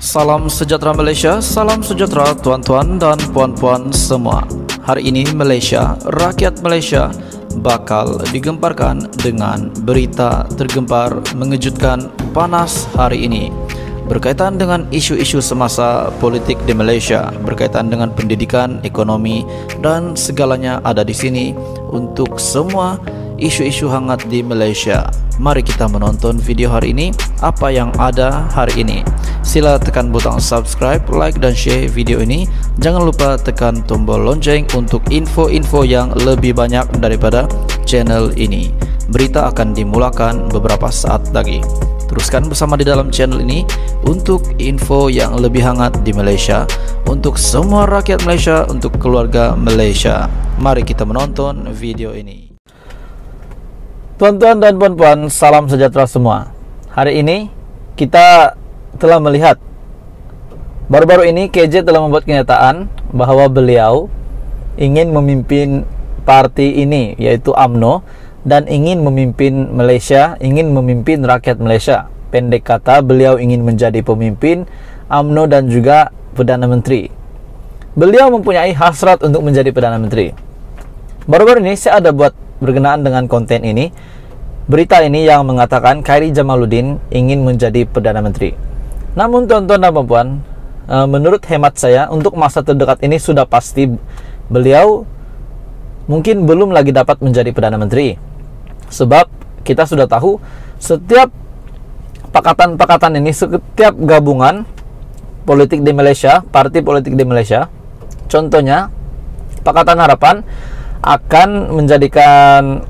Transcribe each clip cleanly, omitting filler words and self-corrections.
Salam sejahtera Malaysia, salam sejahtera tuan-tuan dan puan-puan semua. Hari ini Malaysia, rakyat Malaysia bakal digemparkan dengan berita tergempar mengejutkan panas hari ini berkaitan dengan isu-isu semasa politik di Malaysia, berkaitan dengan pendidikan, ekonomi dan segalanya ada di sini untuk semua isu-isu hangat di Malaysia. Mari kita menonton video hari ini, apa yang ada hari ini. Sila tekan butang subscribe, like dan share video ini. Jangan lupa tekan tombol lonceng untuk info-info yang lebih banyak daripada channel ini. Berita akan dimulakan beberapa saat lagi. Teruskan bersama di dalam channel ini untuk info yang lebih hangat di Malaysia, untuk semua rakyat Malaysia, untuk keluarga Malaysia. Mari kita menonton video ini. Tuan-tuan dan puan-puan, salam sejahtera semua. Hari ini kita telah melihat, baru-baru ini KJ telah membuat kenyataan bahwa beliau ingin memimpin parti ini, yaitu UMNO, dan ingin memimpin Malaysia, ingin memimpin rakyat Malaysia. Pendek kata, beliau ingin menjadi pemimpin UMNO dan juga Perdana Menteri. Beliau mempunyai hasrat untuk menjadi Perdana Menteri. Baru-baru ini saya ada buat berkenaan dengan konten ini, berita ini yang mengatakan Khairy Jamaluddin ingin menjadi Perdana Menteri. Namun tuan-tuan dan puan-puan, menurut hemat saya, untuk masa terdekat ini sudah pasti beliau mungkin belum lagi dapat menjadi Perdana Menteri. Sebab kita sudah tahu setiap pakatan-pakatan ini, setiap gabungan politik di Malaysia, parti politik di Malaysia, contohnya Pakatan Harapan akan menjadikan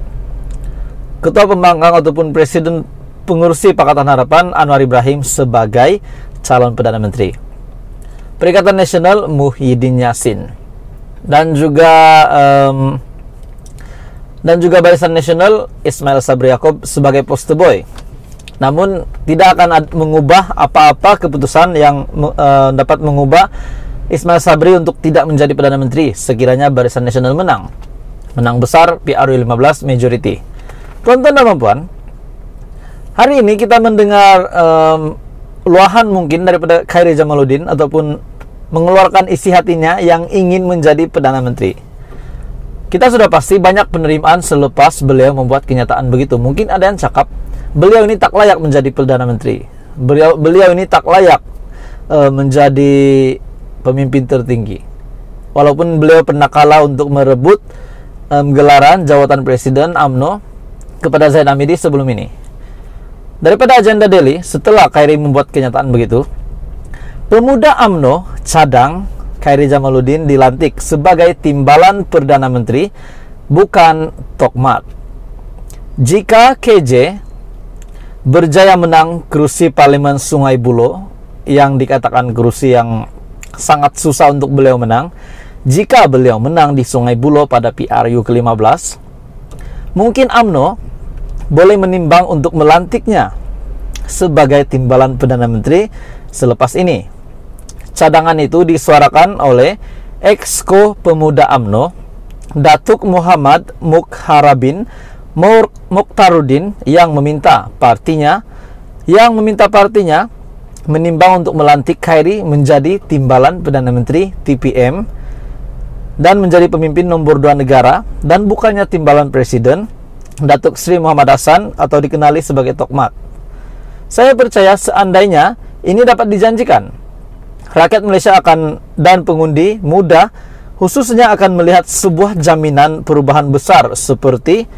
ketua pembangkang ataupun presiden pengurusi Pakatan Harapan Anwar Ibrahim sebagai calon Perdana Menteri. Perikatan Nasional Muhyiddin Yassin dan juga Barisan Nasional Ismail Sabri Yaakob sebagai poster boy. Namun tidak akan mengubah apa-apa keputusan yang dapat mengubah Ismail Sabri untuk tidak menjadi Perdana Menteri sekiranya Barisan Nasional menang besar, PRU 15 majority. Tuan-tuan dan puan, hari ini kita mendengar luahan mungkin daripada Khairy Jamaluddin ataupun mengeluarkan isi hatinya yang ingin menjadi Perdana Menteri. Kita sudah pasti banyak penerimaan selepas beliau membuat kenyataan begitu. Mungkin ada yang cakap, beliau ini tak layak menjadi Perdana Menteri. Beliau ini tak layak menjadi pemimpin tertinggi. Walaupun beliau pernah kalah untuk merebut gelaran jawatan Presiden UMNO kepada Zaid Hamidi sebelum ini. Daripada agenda Delhi, setelah Khairy membuat kenyataan begitu, pemuda UMNO cadang Khairy Jamaluddin dilantik sebagai timbalan Perdana Menteri, bukan Tokmat. Jika KJ berjaya menang kerusi Parlimen Sungai Buloh, yang dikatakan kerusi yang sangat susah untuk beliau menang, jika beliau menang di Sungai Buloh pada PRU ke-15, mungkin UMNO boleh menimbang untuk melantiknya sebagai timbalan Perdana Menteri selepas ini. Cadangan itu disuarakan oleh Exco Pemuda UMNO, Datuk Muhammad Mukharabin Mukhtaruddin, yang meminta partinya menimbang untuk melantik Khairy menjadi timbalan Perdana Menteri TPM dan menjadi pemimpin nombor 2 negara, dan bukannya timbalan Presiden Datuk Seri Muhammad Hassan atau dikenali sebagai Tokmat. Saya percaya seandainya ini dapat dijanjikan, rakyat Malaysia dan pengundi muda khususnya akan melihat sebuah jaminan perubahan besar seperti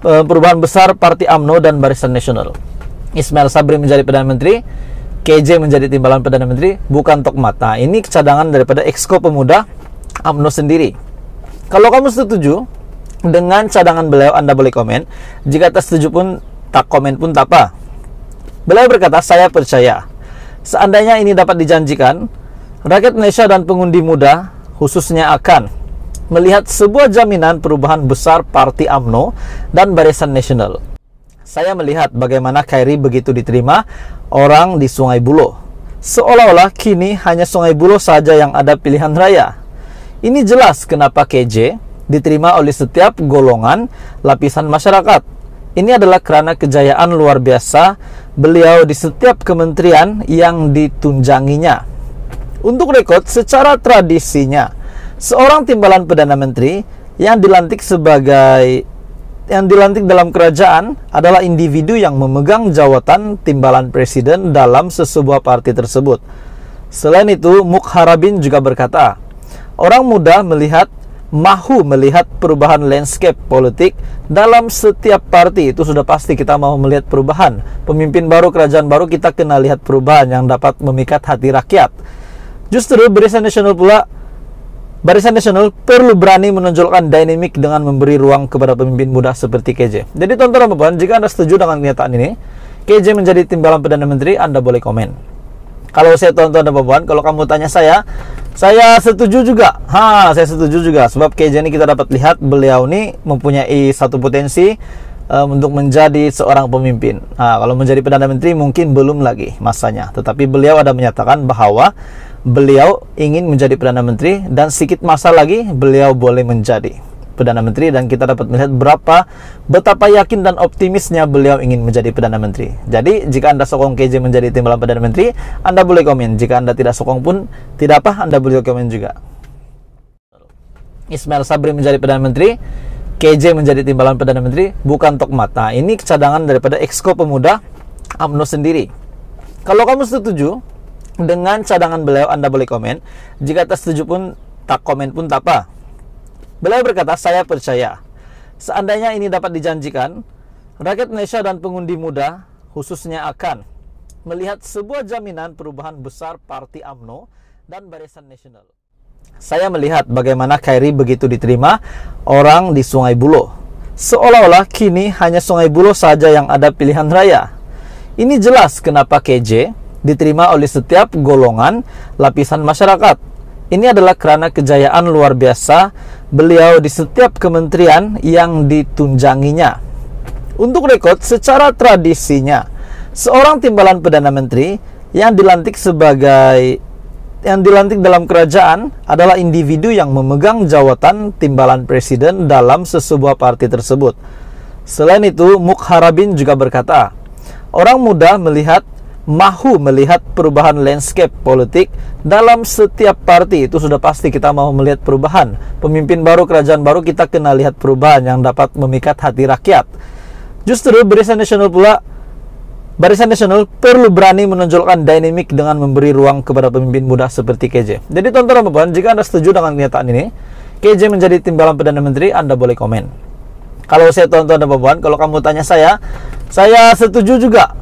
perubahan besar Parti UMNO dan Barisan Nasional. Ismail Sabri menjadi Perdana Menteri, KJ menjadi timbalan Perdana Menteri, bukan Tokmat. Nah, ini cadangan daripada Exco Pemuda UMNO sendiri. Kalau kamu setuju dengan cadangan beliau, Anda boleh komen. Jika tak setuju pun, tak komen pun tak apa. Beliau berkata, saya percaya seandainya ini dapat dijanjikan, rakyat Malaysia dan pengundi muda khususnya akan melihat sebuah jaminan perubahan besar Parti UMNO dan Barisan Nasional. Saya melihat bagaimana Khairy begitu diterima orang di Sungai Buloh. Seolah-olah kini hanya Sungai Buloh saja yang ada pilihan raya. Ini jelas kenapa KJ diterima oleh setiap golongan lapisan masyarakat. Ini adalah kerana kejayaan luar biasa beliau di setiap kementerian yang ditunjanginya. Untuk rekod, secara tradisinya, seorang timbalan Perdana Menteri yang dilantik dalam kerajaan adalah individu yang memegang jawatan timbalan presiden dalam sebuah parti tersebut. Selain itu, Mukharabin juga berkata, orang muda mahu melihat perubahan landscape politik dalam setiap parti. Itu sudah pasti, kita mau melihat perubahan. Pemimpin baru, kerajaan baru, kita kena lihat perubahan yang dapat memikat hati rakyat. Justru Barisan Nasional perlu berani menonjolkan dinamik dengan memberi ruang kepada pemimpin muda seperti KJ. Jadi tonton teman-teman, jika Anda setuju dengan kenyataan ini, KJ menjadi timbalan Perdana Menteri, Anda boleh komen. Kalau saya tonton teman-teman, kalau kamu tanya saya setuju juga. Saya setuju juga. Sebab KJ ini kita dapat lihat beliau ini mempunyai satu potensi untuk menjadi seorang pemimpin. Kalau menjadi Perdana Menteri mungkin belum lagi masanya. Tetapi beliau ada menyatakan bahwa beliau ingin menjadi Perdana Menteri dan sedikit masa lagi beliau boleh menjadi Perdana Menteri, dan kita dapat melihat betapa yakin dan optimisnya beliau ingin menjadi Perdana Menteri. Jadi jika Anda sokong KJ menjadi timbalan Perdana Menteri, Anda boleh komen. Jika Anda tidak sokong pun tidak apa, Anda boleh komen juga. Ismail Sabri menjadi Perdana Menteri, KJ menjadi timbalan Perdana Menteri, bukan Tokmat. Ini cadangan daripada Exco Pemuda UMNO sendiri. Kalau kamu setuju dengan cadangan beliau, Anda boleh komen. Jika tak setuju pun, tak komen pun tak apa. Beliau berkata, saya percaya seandainya ini dapat dijanjikan, rakyat Indonesia dan pengundi muda khususnya akan melihat sebuah jaminan perubahan besar parti UMNO dan Barisan Nasional. Saya melihat bagaimana Khairi begitu diterima orang di Sungai Buloh. Seolah-olah kini hanya Sungai Buloh saja yang ada pilihan raya. Ini jelas kenapa KJ diterima oleh setiap golongan lapisan masyarakat. Ini adalah karena kejayaan luar biasa beliau di setiap kementerian yang ditunjanginya. Untuk rekod, secara tradisinya, seorang timbalan Perdana Menteri yang dilantik dalam kerajaan adalah individu yang memegang jawatan timbalan presiden dalam sebuah parti tersebut. Selain itu, Mukharabin juga berkata, orang muda mahu melihat perubahan landscape politik dalam setiap parti. Itu sudah pasti, kita mau melihat perubahan. Pemimpin baru, kerajaan baru, kita kena lihat perubahan yang dapat memikat hati rakyat. Justru Barisan Nasional perlu berani menonjolkan dinamik dengan memberi ruang kepada pemimpin muda seperti KJ. Jadi tonton teman-teman, jika Anda setuju dengan kenyataan ini, KJ menjadi timbalan Perdana Menteri, Anda boleh komen. Kalau saya tonton teman-teman, kalau kamu tanya saya setuju juga.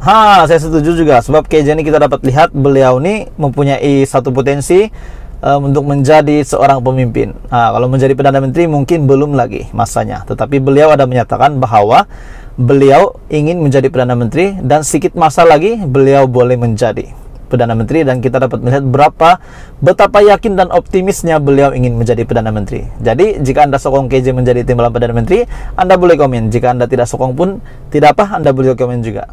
Saya setuju juga. Sebab KJ ini kita dapat lihat beliau ini mempunyai satu potensi untuk menjadi seorang pemimpin. Kalau menjadi Perdana Menteri mungkin belum lagi masanya. Tetapi beliau ada menyatakan bahwa beliau ingin menjadi Perdana Menteri dan sedikit masa lagi beliau boleh menjadi Perdana Menteri, dan kita dapat melihat betapa yakin dan optimisnya beliau ingin menjadi Perdana Menteri. Jadi jika Anda sokong KJ menjadi timbalan Perdana Menteri, Anda boleh komen. Jika Anda tidak sokong pun tidak apa, Anda boleh komen juga.